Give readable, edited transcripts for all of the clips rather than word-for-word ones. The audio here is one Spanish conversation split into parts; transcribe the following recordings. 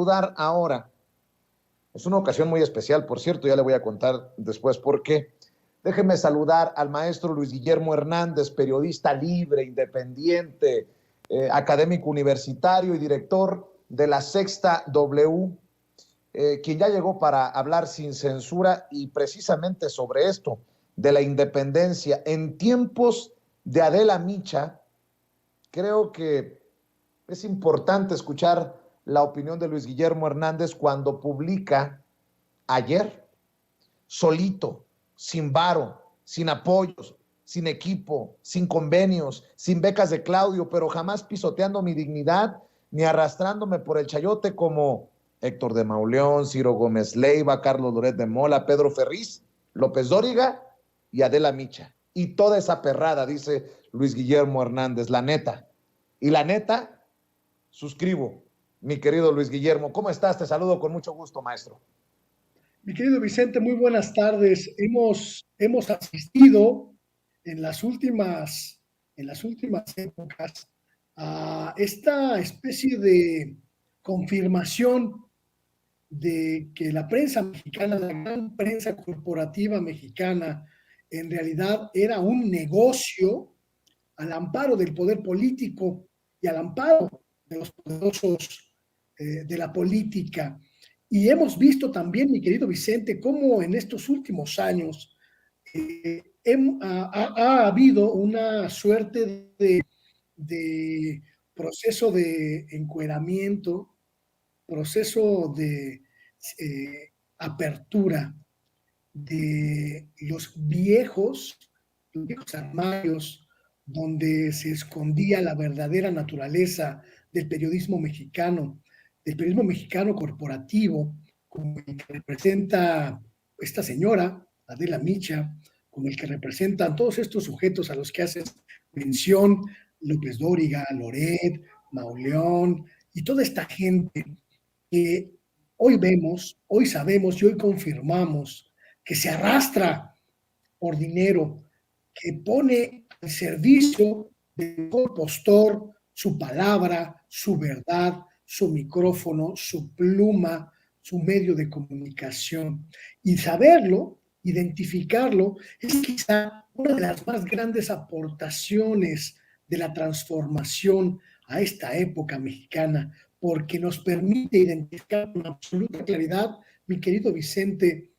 saludar ahora. Es una ocasión muy especial, por cierto, ya le voy a contar después por qué. Déjeme saludar al maestro Luis Guillermo Hernández, periodista libre, independiente, académico universitario y director de La Sexta W, quien ya llegó para hablar sin censura y precisamente sobre esto, de la independencia. En tiempos de Adela Micha, creo que es importante escuchar la opinión de Luis Guillermo Hernández cuando publica ayer, solito, sin varo, sin apoyos, sin equipo, sin convenios, sin becas de Claudio, pero jamás pisoteando mi dignidad ni arrastrándome por el chayote como Héctor de Mauleón, Ciro Gómez Leiva, Carlos Loret de Mola, Pedro Ferriz, López Dóriga y Adela Micha. Y toda esa perrada, dice Luis Guillermo Hernández, la neta. Y la neta, suscribo, mi querido Luis Guillermo. ¿Cómo estás? Te saludo con mucho gusto, maestro. Mi querido Vicente, muy buenas tardes. Hemos asistido en las últimas épocas a esta especie de confirmación de que la prensa mexicana, la gran prensa corporativa mexicana, en realidad era un negocio al amparo del poder político y al amparo de los poderosos de la política. Y hemos visto también, mi querido Vicente, cómo en estos últimos años ha habido una suerte de proceso de encueramiento, proceso de apertura de los viejos armarios donde se escondía la verdadera naturaleza del periodismo mexicano corporativo, como el que representa esta señora, Adela Micha, como el que representan todos estos sujetos a los que haces mención, López Dóriga, Loret, Mauleón, y toda esta gente que hoy vemos, hoy sabemos y hoy confirmamos que se arrastra por dinero, que pone al servicio del mejor postor su palabra, su verdad, su micrófono, su pluma, su medio de comunicación. Y saberlo, identificarlo, es quizá una de las más grandes aportaciones de la transformación a esta época mexicana, porque nos permite identificar con absoluta claridad, mi querido Vicente,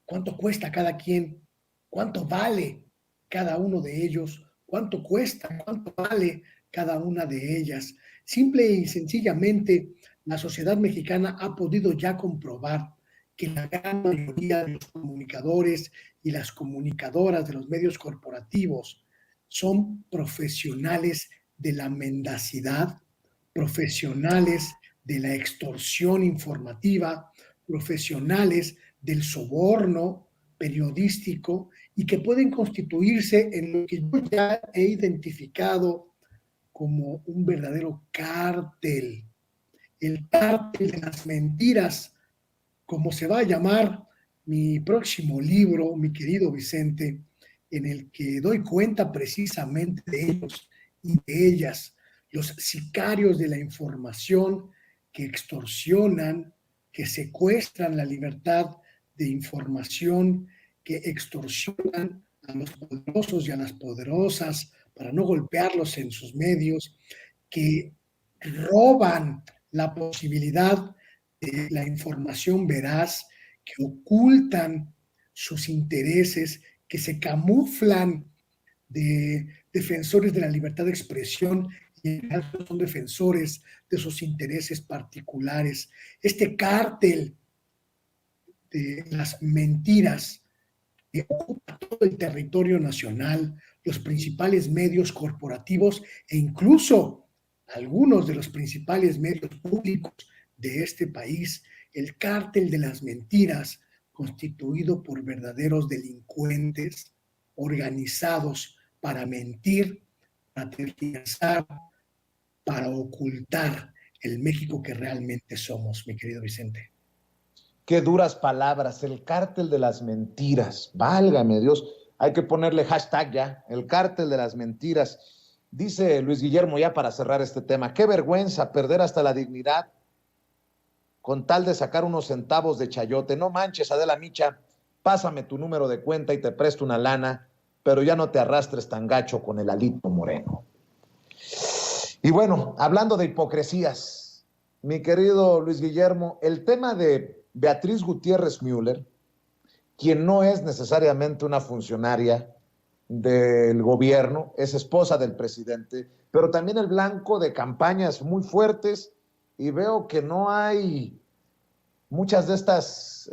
cuánto cuesta cada quien, cuánto vale cada uno de ellos, cuánto cuesta, cuánto vale cada una de ellas. Simple y sencillamente, la sociedad mexicana ha podido ya comprobar que la gran mayoría de los comunicadores y las comunicadoras de los medios corporativos son profesionales de la mendacidad, profesionales de la extorsión informativa, profesionales del soborno periodístico y que pueden constituirse en lo que yo ya he identificado como un verdadero cártel, el cártel de las mentiras, como se va a llamar mi próximo libro, mi querido Vicente, en el que doy cuenta precisamente de ellos y de ellas, los sicarios de la información que extorsionan, que secuestran la libertad de información, que extorsionan a los poderosos y a las poderosas para no golpearlos en sus medios, que roban la posibilidad de la información veraz, que ocultan sus intereses, que se camuflan de defensores de la libertad de expresión y en realidad son defensores de sus intereses particulares. Este cártel de las mentiras que ocupa todo el territorio nacional, los principales medios corporativos e incluso algunos de los principales medios públicos de este país, el cártel de las mentiras, constituido por verdaderos delincuentes organizados para mentir, para tergiversar, para ocultar el México que realmente somos, mi querido Vicente. Qué duras palabras, el cártel de las mentiras. Válgame Dios, hay que ponerle hashtag ya, el cártel de las mentiras. Dice Luis Guillermo, ya para cerrar este tema, qué vergüenza perder hasta la dignidad con tal de sacar unos centavos de chayote. No manches, Adela Micha, pásame tu número de cuenta y te presto una lana, pero ya no te arrastres tan gacho con el Alito Moreno. Y bueno, hablando de hipocresías, mi querido Luis Guillermo, el tema de Beatriz Gutiérrez Müller, quien no es necesariamente una funcionaria del gobierno, es esposa del presidente, pero también el blanco de campañas muy fuertes, y veo que no hay muchas de estas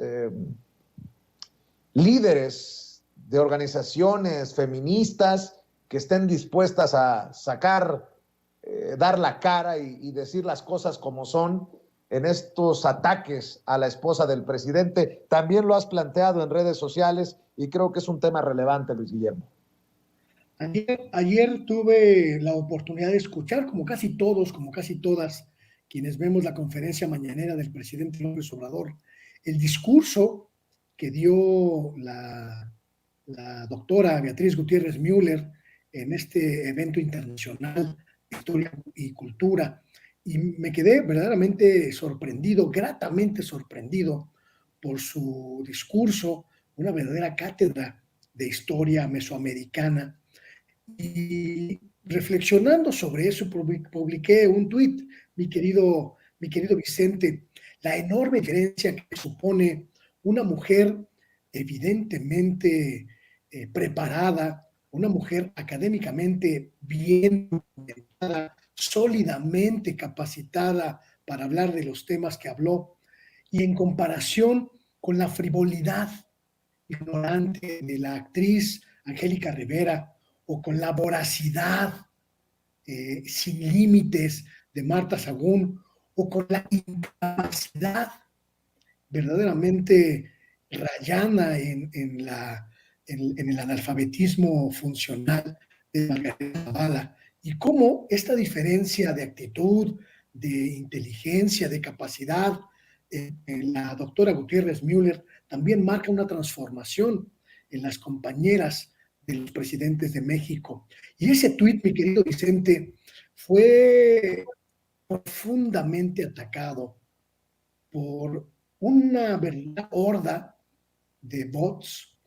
líderes de organizaciones feministas que estén dispuestas a sacar, dar la cara y decir las cosas como son en estos ataques a la esposa del presidente. También lo has planteado en redes sociales y creo que es un tema relevante, Luis Guillermo. Ayer tuve la oportunidad de escuchar, como casi todos, como casi todas, quienes vemos la conferencia mañanera del presidente López Obrador, el discurso que dio la doctora Beatriz Gutiérrez Müller en este evento internacional de historia y cultura. Y me quedé verdaderamente sorprendido, gratamente sorprendido por su discurso, una verdadera cátedra de historia mesoamericana. Y reflexionando sobre eso, publiqué un tuit, mi querido Vicente, la enorme diferencia que supone una mujer evidentemente preparada, una mujer académicamente bien orientada, sólidamente capacitada para hablar de los temas que habló, y en comparación con la frivolidad ignorante de la actriz Angélica Rivera, o con la voracidad sin límites de Marta Sagún, o con la incapacidad verdaderamente rayana en el analfabetismo funcional de Margarita Zavala, y cómo esta diferencia de actitud, de inteligencia, de capacidad, la doctora Gutiérrez Müller también marca una transformación en las compañeras de los presidentes de México. Y ese tuit, mi querido Vicente, fue profundamente atacado por una verdadera horda de bots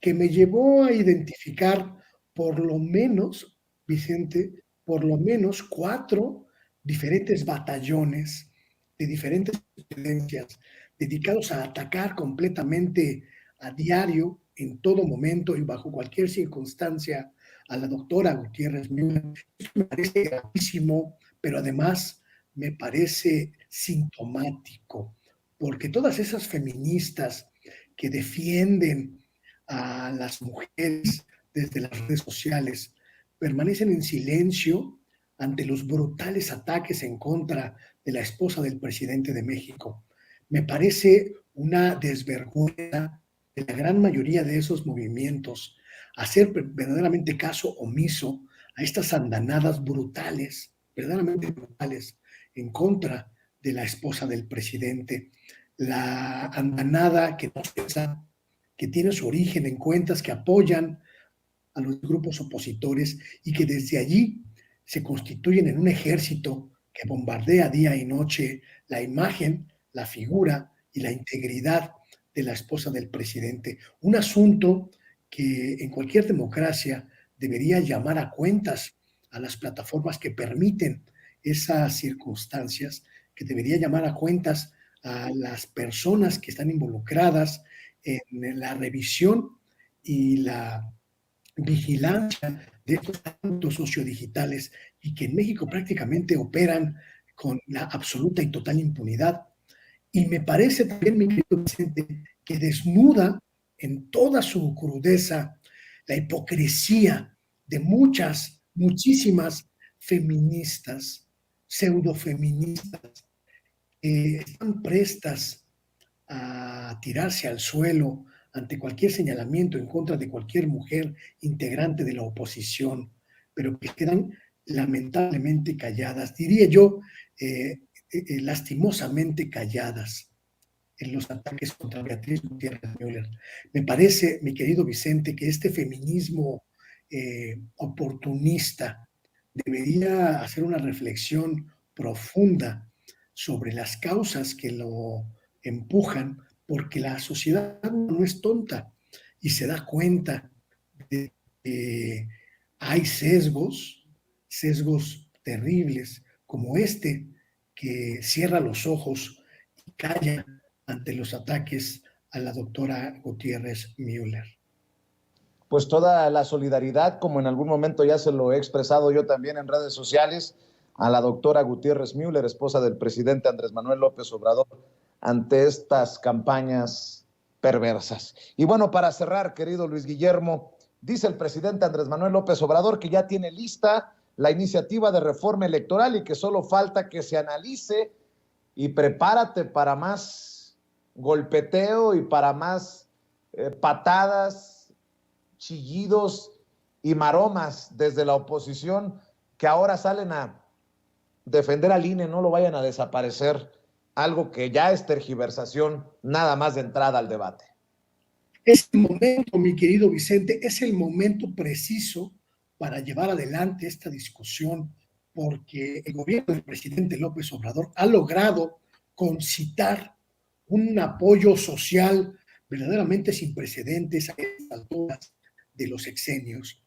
que me llevó a identificar por lo menos, Vicente, por lo menos 4 diferentes batallones de diferentes tendencias dedicados a atacar completamente a diario, en todo momento y bajo cualquier circunstancia a la doctora Gutiérrez Müller. Esto me parece gravísimo, pero además me parece sintomático, porque todas esas feministas que defienden a las mujeres desde las redes sociales permanecen en silencio ante los brutales ataques en contra de la esposa del presidente de México. Me parece una desvergüenza de la gran mayoría de esos movimientos hacer verdaderamente caso omiso a estas andanadas brutales, verdaderamente brutales, en contra de la esposa del presidente. La andanada que no cesa, que tiene su origen en cuentas que apoyan a los grupos opositores y que desde allí se constituyen en un ejército que bombardea día y noche la imagen, la figura y la integridad de la esposa del presidente. Un asunto que en cualquier democracia debería llamar a cuentas a las plataformas que permiten esas circunstancias, que debería llamar a cuentas a las personas que están involucradas en la revisión y la vigilancia de estos asuntos sociodigitales, y que en México prácticamente operan con la absoluta y total impunidad. Y me parece también, mi querido Vicente, que desnuda en toda su crudeza la hipocresía de muchas, muchísimas feministas, pseudofeministas, que están prestas a tirarse al suelo ante cualquier señalamiento en contra de cualquier mujer integrante de la oposición, pero que quedan lamentablemente calladas, diría yo, lastimosamente calladas en los ataques contra Beatriz Gutiérrez Müller. Me parece, mi querido Vicente, que este feminismo oportunista debería hacer una reflexión profunda sobre las causas que lo empujan, porque la sociedad no es tonta y se da cuenta de que hay sesgos terribles como este, que cierra los ojos y calla ante los ataques a la doctora Gutiérrez Müller. Pues toda la solidaridad, como en algún momento ya se lo he expresado yo también en redes sociales, a la doctora Gutiérrez Müller, esposa del presidente Andrés Manuel López Obrador, ante estas campañas perversas. Y bueno, para cerrar, querido Luis Guillermo, dice el presidente Andrés Manuel López Obrador que ya tiene lista la iniciativa de reforma electoral y que solo falta que se analice, y prepárate para más golpeteo y para más patadas, chillidos y maromas desde la oposición, que ahora salen a defender al INE, no lo vayan a desaparecer, algo que ya es tergiversación nada más de entrada al debate. Es el momento, mi querido Vicente, es el momento preciso para llevar adelante esta discusión, porque el gobierno del presidente López Obrador ha logrado concitar un apoyo social verdaderamente sin precedentes a estas alturas de los sexenios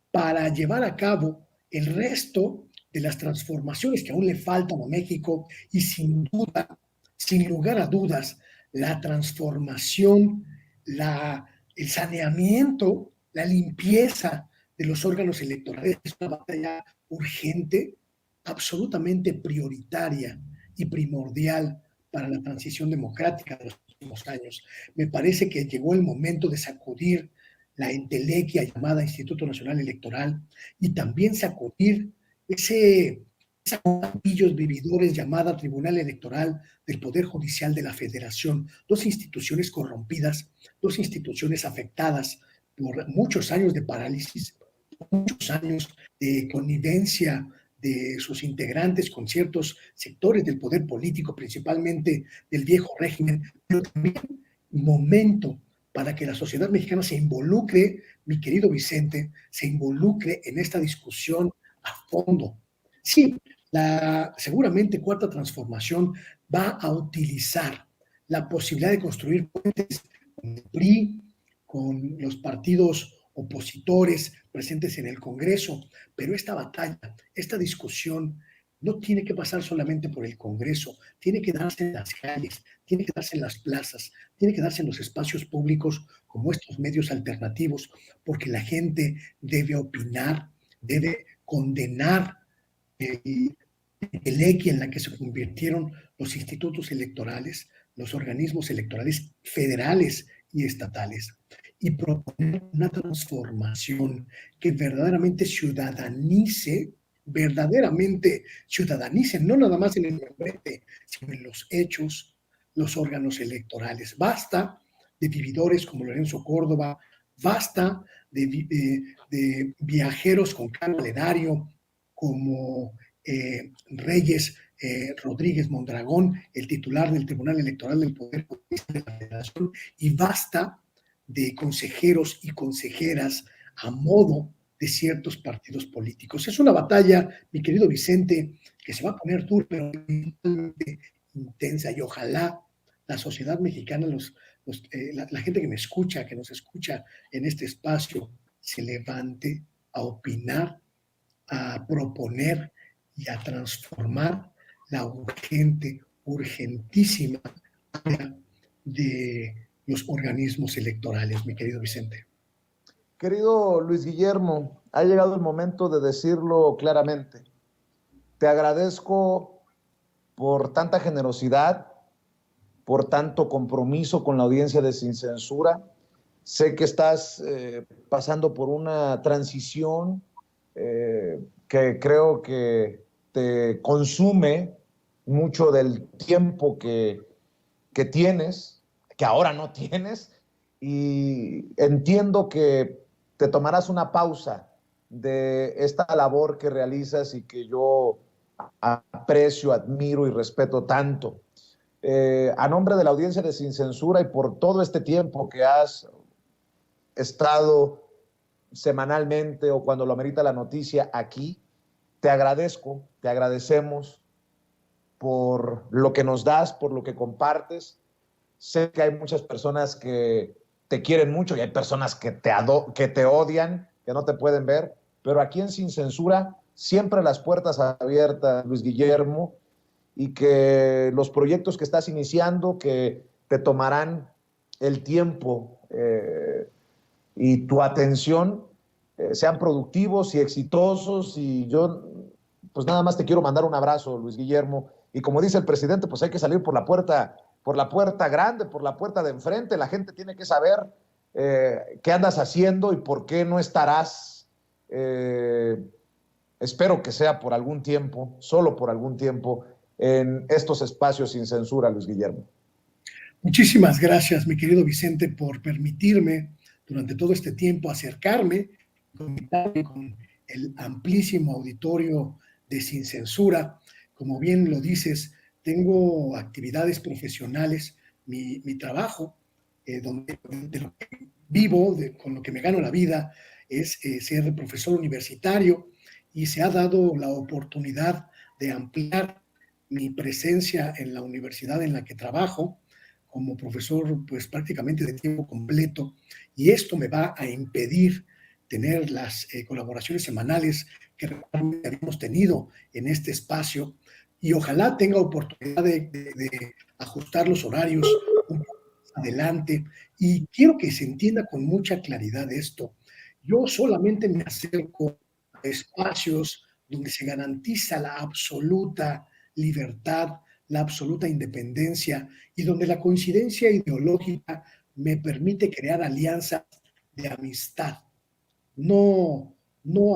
para llevar a cabo el resto de las transformaciones que aún le faltan a México y sin duda, sin lugar a dudas, la transformación, el saneamiento, la limpieza de los órganos electorales es una batalla urgente, absolutamente prioritaria y primordial para la transición democrática de los últimos años. Me parece que llegó el momento de sacudir la entelequia llamada Instituto Nacional Electoral y también sacudir esos campillos vividores llamada Tribunal Electoral del Poder Judicial de la Federación, dos instituciones corrompidas, dos instituciones afectadas por muchos años de parálisis, muchos años de connivencia de sus integrantes con ciertos sectores del poder político, principalmente del viejo régimen, pero también momento para que la sociedad mexicana se involucre, mi querido Vicente, se involucre en esta discusión a fondo. Sí, la seguramente cuarta transformación va a utilizar la posibilidad de construir puentes con el PRI, con los partidos opositores presentes en el Congreso, pero esta batalla, esta discusión no tiene que pasar solamente por el Congreso, tiene que darse en las calles, tiene que darse en las plazas, tiene que darse en los espacios públicos como estos medios alternativos, porque la gente debe opinar, debe condenar el equia en la que se convirtieron los institutos electorales, los organismos electorales federales y estatales, y proponer una transformación que verdaderamente ciudadanice, no nada más en el membrete, sino en los hechos, los órganos electorales. Basta de vividores como Lorenzo Córdoba, basta de viajeros con cargo al erario como Reyes Rodríguez Mondragón, el titular del Tribunal Electoral del Poder Judicial de la Federación, y basta de consejeros y consejeras a modo de ciertos partidos políticos. Es una batalla, mi querido Vicente, que se va a poner dura, pero intensa, y ojalá la sociedad mexicana, la gente que me escucha, que nos escucha en este espacio, se levante a opinar, a proponer y a transformar la urgentísima área de los organismos electorales, mi querido Vicente. Querido Luis Guillermo, ha llegado el momento de decirlo claramente. Te agradezco por tanta generosidad, por tanto compromiso con la audiencia de Sin Censura. Sé que estás pasando por una transición que creo que te consume mucho del tiempo que tienes, que ahora no tienes, y entiendo que te tomarás una pausa de esta labor que realizas y que yo aprecio, admiro y respeto tanto. A nombre de la audiencia de Sin Censura y por todo este tiempo que has estado semanalmente o cuando lo amerita la noticia aquí, te agradezco, te agradecemos por lo que nos das, por lo que compartes. Sé que hay muchas personas que te quieren mucho y hay personas que te odian, que no te pueden ver, pero aquí en Sin Censura siempre las puertas abiertas, Luis Guillermo, y que los proyectos que estás iniciando, que te tomarán el tiempo y tu atención, sean productivos y exitosos. Y yo, pues nada más te quiero mandar un abrazo, Luis Guillermo. Y como dice el presidente, pues hay que salir por la puerta grande, por la puerta de enfrente. La gente tiene que saber qué andas haciendo y por qué no estarás. Espero que sea por algún tiempo, solo por algún tiempo, en estos espacios sin censura, Luis Guillermo. Muchísimas gracias, mi querido Vicente, por permitirme durante todo este tiempo acercarme, conectarme con el amplísimo auditorio de Sin Censura. Como bien lo dices, tengo actividades profesionales, mi trabajo, donde de lo que vivo, con lo que me gano la vida, es ser profesor universitario, y se ha dado la oportunidad de ampliar mi presencia en la universidad en la que trabajo como profesor pues prácticamente de tiempo completo, y esto me va a impedir tener las colaboraciones semanales que realmente habíamos tenido en este espacio, y ojalá tenga oportunidad de ajustar los horarios un poco más adelante. Y quiero que se entienda con mucha claridad esto: yo solamente me acerco a espacios donde se garantiza la absoluta libertad, la absoluta independencia, y donde la coincidencia ideológica me permite crear alianzas de amistad, no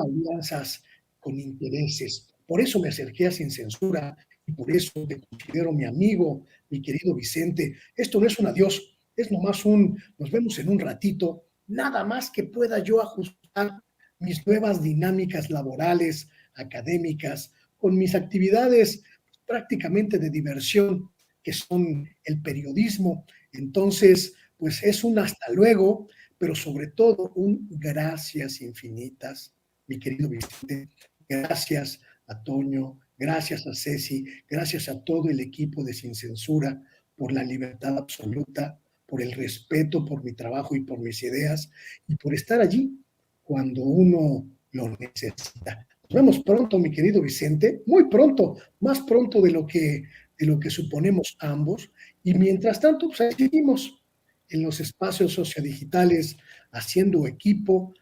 alianzas con intereses. Por eso me acerqué a Sin Censura, y por eso te considero mi amigo, mi querido Vicente. Esto no es un adiós, es nomás nos vemos en un ratito, nada más que pueda yo ajustar mis nuevas dinámicas laborales, académicas, con mis actividades prácticamente de diversión, que son el periodismo. Entonces, pues es un hasta luego, pero sobre todo un gracias infinitas, mi querido Vicente. Gracias a Toño, gracias a Ceci, gracias a todo el equipo de Sin Censura por la libertad absoluta, por el respeto por mi trabajo y por mis ideas, y por estar allí cuando uno lo necesita. Nos vemos pronto, mi querido Vicente, muy pronto, más pronto de lo que suponemos ambos, y mientras tanto, pues ahí seguimos en los espacios sociodigitales, haciendo equipo,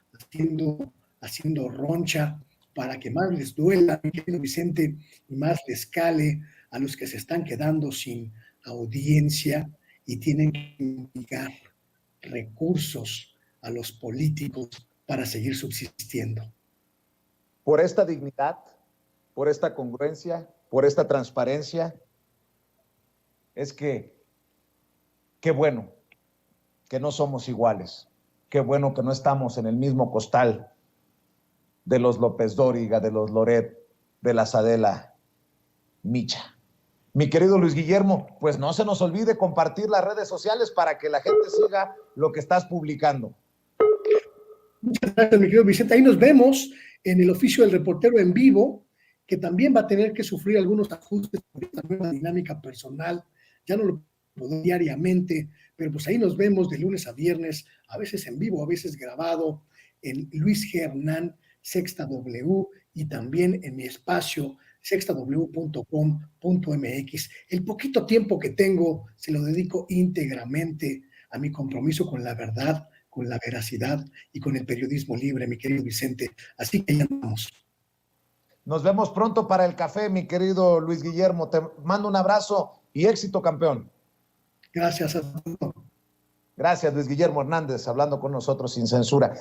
haciendo roncha, para que más les duela, mi querido Vicente, y más les cale a los que se están quedando sin audiencia y tienen que enviar recursos a los políticos para seguir subsistiendo. Por esta dignidad, por esta congruencia, por esta transparencia, es que qué bueno que no somos iguales, qué bueno que no estamos en el mismo costal de los López Dóriga, de los Loret, de la Adela Micha. Mi querido Luis Guillermo, pues no se nos olvide compartir las redes sociales para que la gente siga lo que estás publicando. Muchas gracias, mi querido Vicente. Ahí nos vemos en el oficio del reportero en vivo, que también va a tener que sufrir algunos ajustes por esta nueva dinámica personal. Ya no lo puedo diariamente, pero pues ahí nos vemos de lunes a viernes, a veces en vivo, a veces grabado, en Luis G. Hernán, Sexta W, y también en mi espacio sextaw.com.mx. El poquito tiempo que tengo se lo dedico íntegramente a mi compromiso con la verdad, con la veracidad y con el periodismo libre, mi querido Vicente. Así que ya vamos. Nos vemos pronto para el café, mi querido Luis Guillermo. Te mando un abrazo y éxito, campeón. Gracias a todos. Gracias, Luis Guillermo Hernández, hablando con nosotros sin censura.